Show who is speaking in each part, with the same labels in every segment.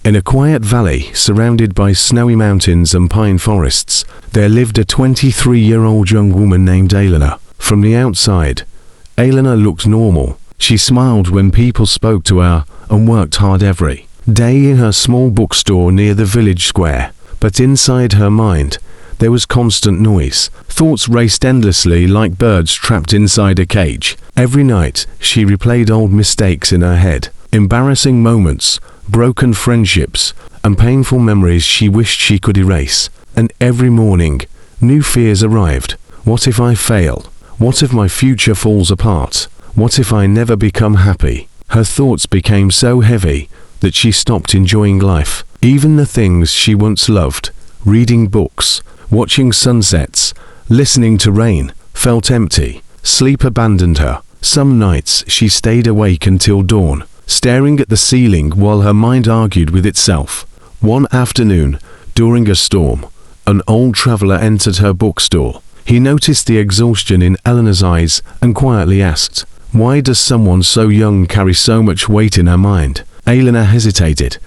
Speaker 1: In a quiet valley surrounded by snowy mountains and pine forests, there lived a 23-year-old young woman named Elena. From the outside, Elena looked normal. She smiled when people spoke to her and worked hard every day in her small bookstore near the village square. But inside her mind, there was constant noise. Thoughts raced endlessly like birds trapped inside a cage. Every night, she replayed old mistakes in her head, embarrassing moments, broken friendships, and painful memories she wished she could erase. And every morning, new fears arrived. What if I fail? What if my future falls apart? What if I never become happy? Her thoughts became so heavy that she stopped enjoying life. Even the things she once loved, reading books, watching sunsets, listening to rain, felt empty. Sleep abandoned her. Some nights she stayed awake until dawn, staring at the ceiling while her mind argued with itself. One afternoon, during a storm, an old traveler entered her bookstore. He noticed the exhaustion in Elena's eyes and quietly asked, "Why does someone so young carry so much weight in her mind?" Elena hesitated,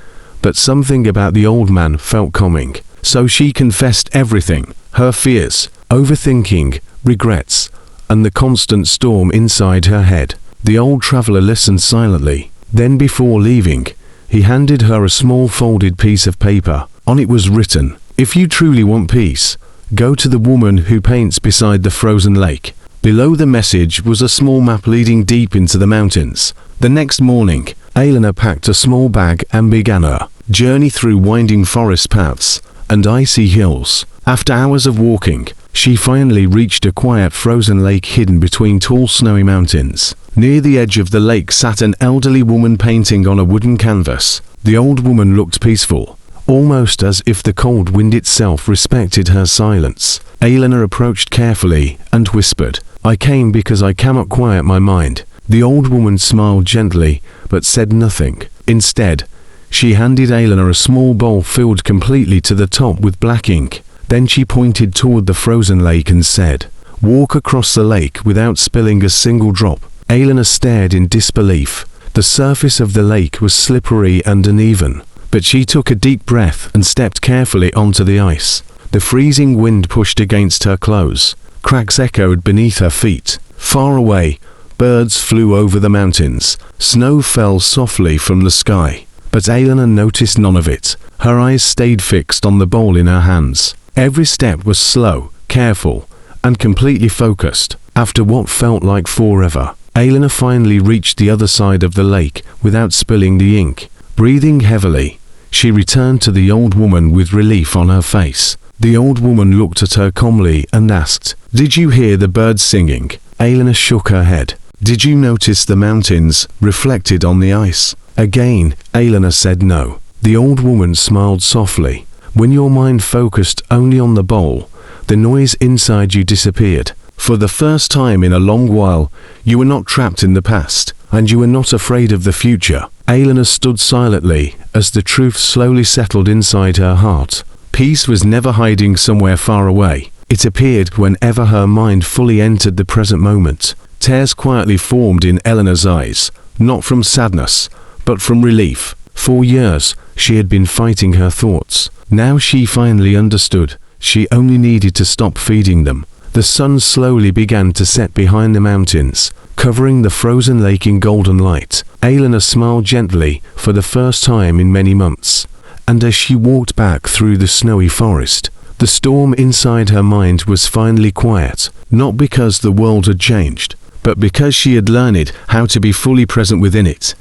Speaker 1: but something about the old man felt calming. So she confessed everything: her fears, overthinking, regrets, and the constant storm inside her head. The old traveler listened silently. Then, before leaving, he handed her a small folded piece of paper. On it was written, "If you truly want peace, go to the woman who paints beside the frozen lake." Below the message was a small map leading deep into the mountains. The next morning, Elena packed a small bag and began her journey through winding forest paths and icy hills. After hours of walking, she finally reached a quiet frozen lake hidden between tall snowy mountains. Near the edge of the lake sat an elderly woman painting on a wooden canvas. The old woman looked peaceful, almost as if the cold wind itself respected her silence. Elena approached carefully and whispered, "I came because I cannot quiet my mind." The old woman smiled gently, but said nothing. Instead, she handed Elena a small bowl filled completely to the top with black ink. Then she pointed toward the frozen lake and said, "Walk across the lake without spilling a single drop." Elena stared in disbelief. The surface of the lake was slippery and uneven, but she took a deep breath and stepped carefully onto the ice. The freezing wind pushed against her clothes. Cracks echoed beneath her feet. Far away, birds flew over the mountains. Snow fell softly from the sky. But Elena noticed none of it. Her eyes stayed fixed on the bowl in her hands. Every step was slow, careful, and completely focused. After what felt like forever, Elena finally reached the other side of the lake without spilling the ink. Breathing heavily, she returned to the old woman with relief on her face. The old woman looked at her calmly and asked, "Did you hear the birds singing?" Elena shook her head. "Did you notice the mountains reflected on the ice?" Again, Elena said no. The old woman smiled softly. When your mind focused only on the bowl, the noise inside you disappeared. For the first time in a long while, you were not trapped in the past, and you were not afraid of the future. Elena stood silently as the truth slowly settled inside her heart. Peace was never hiding somewhere far away. It appeared whenever her mind fully entered the present moment. Tears quietly formed in Elena's eyes, not from sadness, but from relief. For years, she had been fighting her thoughts. Now she finally understood. She only needed to stop feeding them. The sun slowly began to set behind the mountains, covering the frozen lake in golden light. Elena smiled gently for the first time in many months. And as she walked back through the snowy forest, the storm inside her mind was finally quiet, not because the world had changed, but because she had learned how to be fully present within it.